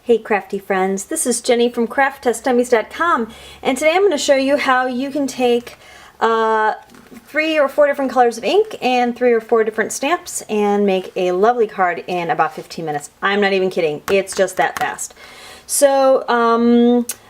Hey crafty friends, this is Jenny from CraftTestDummies.com, and today I'm going to show you how you can take 3 or 4 different colors of ink and 3 or 4 different stamps and make a lovely card in about 15 minutes. I'm not even kidding, it's just that fast. So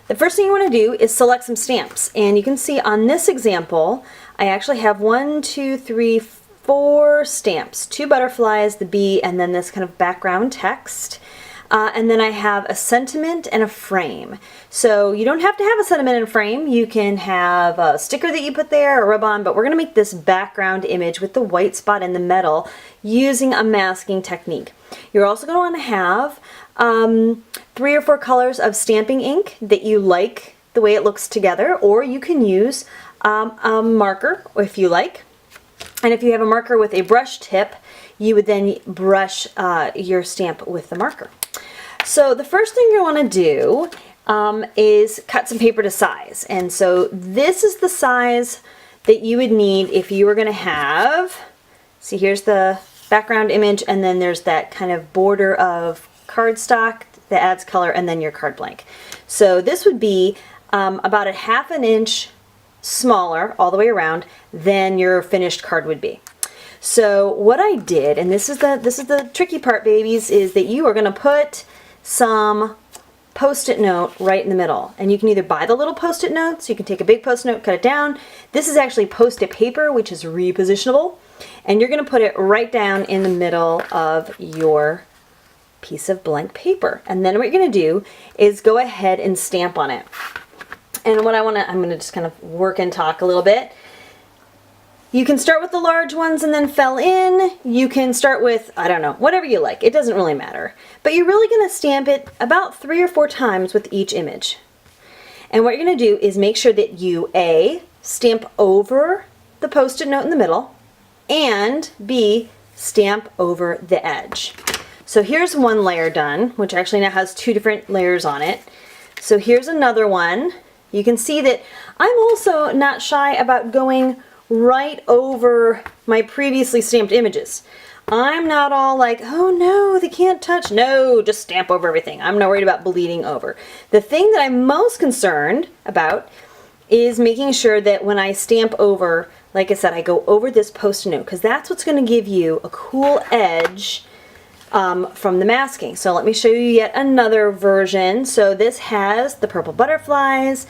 the first thing you want to do is select some stamps, and you can see on this example I actually have 1, 2, 3, 4 stamps, 2 butterflies, the bee, and then this kind of background text. And then I have a sentiment and a frame. So you don't have to have a sentiment and a frame. You can have a sticker that you put there or rub-on, but we're going to make this background image with the white spot in the middle using a masking technique. You're also going to want to have 3 or 4 colors of stamping ink that you like the way it looks together, or you can use a marker if you like. And if you have a marker with a brush tip, you would then brush your stamp with the marker. So the first thing you want to do is cut some paper to size. And so this is the size that you would need if you were going to have, see, here's the background image, and then there's that kind of border of cardstock that adds color, and then your card blank. So this would be about a ½ an inch smaller all the way around than your finished card would be. So what I did, and this is the tricky part, babies, is that you are going to put some post-it note right in the middle. And you can either buy the little post-it notes, you can take a big post-it note, cut it down. This is actually post-it paper, which is repositionable. And you're going to put it right down in the middle of your piece of blank paper. And then what you're going to do is go ahead and stamp on it. And what I'm going to just kind of work and talk a little bit. You can start with the large ones and then fill in. You can start with, I don't know, whatever you like. It doesn't really matter. But you're really going to stamp it about 3 or 4 times with each image. And what you're going to do is make sure that you, A, stamp over the post-it note in the middle, and B, stamp over the edge. So here's one layer done, which actually now has 2 different layers on it. So here's another one. You can see that I'm also not shy about going right over my previously stamped images. I'm not all like, oh no, they can't touch. No, just stamp over everything. I'm not worried about bleeding over. The thing that I'm most concerned about is making sure that when I stamp over, like I said, I go over this post-it note, because that's what's going to give you a cool edge from the masking. So let me show you yet another version. So this has the purple butterflies,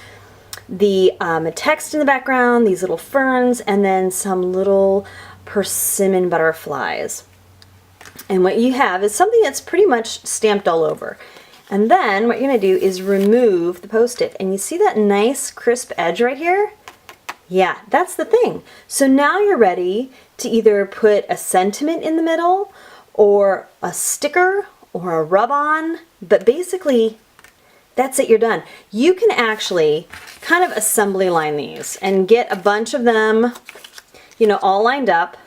the text in the background, these little ferns, and then some little persimmon butterflies. And what you have is something that's pretty much stamped all over. And then what you're going to do is remove the post-it. And you see that nice crisp edge right here? Yeah, that's the thing. So now you're ready to either put a sentiment in the middle, or a sticker, or a rub-on, but basically that's it, you're done. You can actually kind of assembly line these and get a bunch of them, you know, all lined up,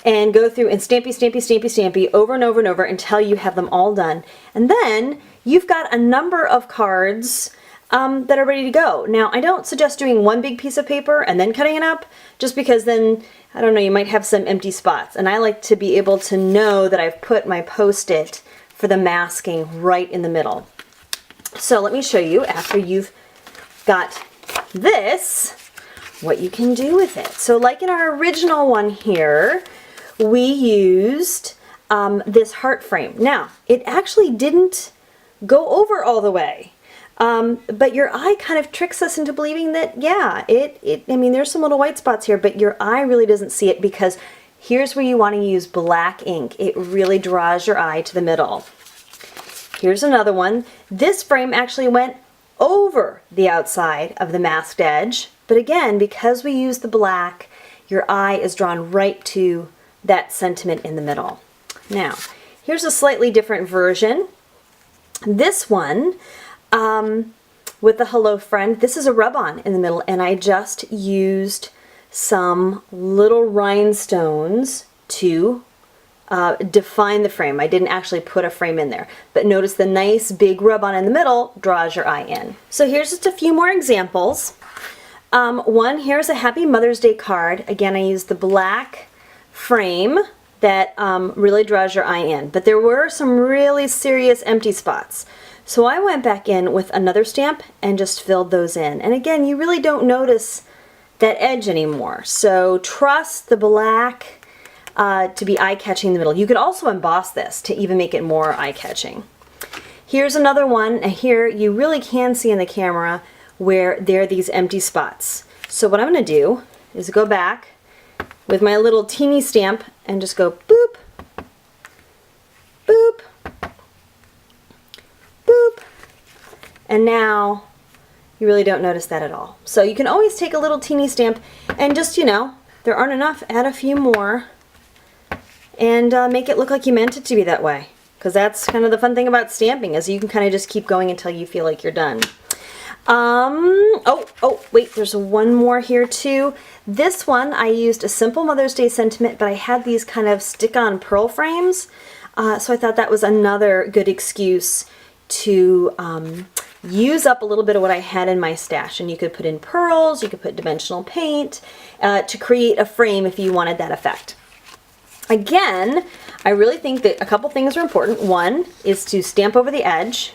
and go through and stampy, stampy, stampy, stampy over and over and over until you have them all done. And then you've got a number of cards that are ready to go. Now, I don't suggest doing one big piece of paper and then cutting it up, just because then, I don't know, you might have some empty spots. And I like to be able to know that I've put my post-it for the masking right in the middle. So let me show you, after you've got this, what you can do with it. So like in our original one here, we used this heart frame. Now, it actually didn't go over all the way. But your eye kind of tricks us into believing that, yeah, I mean, there's some little white spots here, but your eye really doesn't see it, because here's where you want to use black ink. It really draws your eye to the middle. Here's another one. This frame actually went over the outside of the masked edge, but again, because we use the black, your eye is drawn right to that sentiment in the middle. Now, here's a slightly different version. This one, with the hello friend, this is a rub-on in the middle, and I just used some little rhinestones to define the frame. I didn't actually put a frame in there, but notice the nice big rub-on in the middle draws your eye in. So here's just a few more examples. One, here's a Happy Mother's Day card. Again, I used the black frame that really draws your eye in, but there were some really serious empty spots. So I went back in with another stamp and just filled those in. And again, you really don't notice that edge anymore. So trust the black to be eye-catching in the middle. You could also emboss this to even make it more eye-catching. Here's another one, and here you really can see in the camera where there are these empty spots. So what I'm going to do is go back with my little teeny stamp and just go boop, boop, boop, and now you really don't notice that at all. So you can always take a little teeny stamp and just, you know, there aren't enough, add a few more and make it look like you meant it to be that way. Because that's kind of the fun thing about stamping, is you can kind of just keep going until you feel like you're done. Oh, wait, there's one more here too. This one, I used a simple Mother's Day sentiment, but I had these kind of stick-on pearl frames. So I thought that was another good excuse to use up a little bit of what I had in my stash. And you could put in pearls, you could put dimensional paint to create a frame if you wanted that effect. Again, I really think that a couple things are important. One is to stamp over the edge.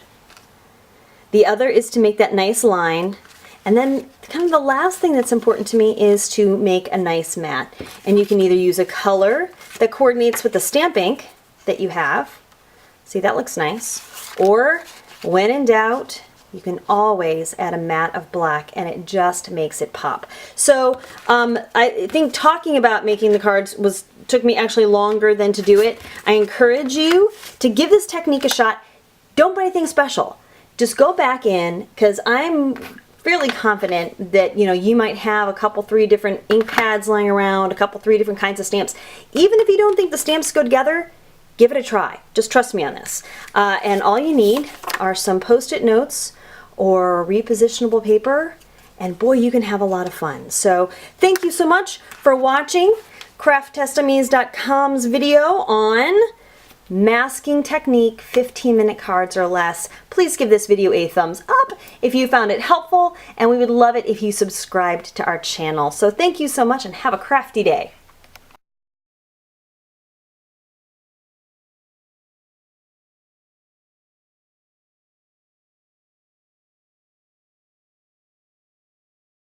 The other is to make that nice line. And then kind of the last thing that's important to me is to make a nice mat. And you can either use a color that coordinates with the stamp ink that you have. See, that looks nice. Or when in doubt, you can always add a mat of black and it just makes it pop. So I think talking about making the cards took me actually longer than to do it. I encourage you to give this technique a shot. Don't buy anything special. Just go back in, because I'm fairly confident that you might have a couple, 3 different ink pads lying around, a couple, 3 different kinds of stamps. Even if you don't think the stamps go together, give it a try. Just trust me on this. And all you need are some Post-it notes or repositionable paper, and boy, you can have a lot of fun. So thank you so much for watching CraftTestDummies.com's video on masking technique, 15-minute cards or less. Please give this video a thumbs up if you found it helpful, and we would love it if you subscribed to our channel. So thank you so much and have a crafty day.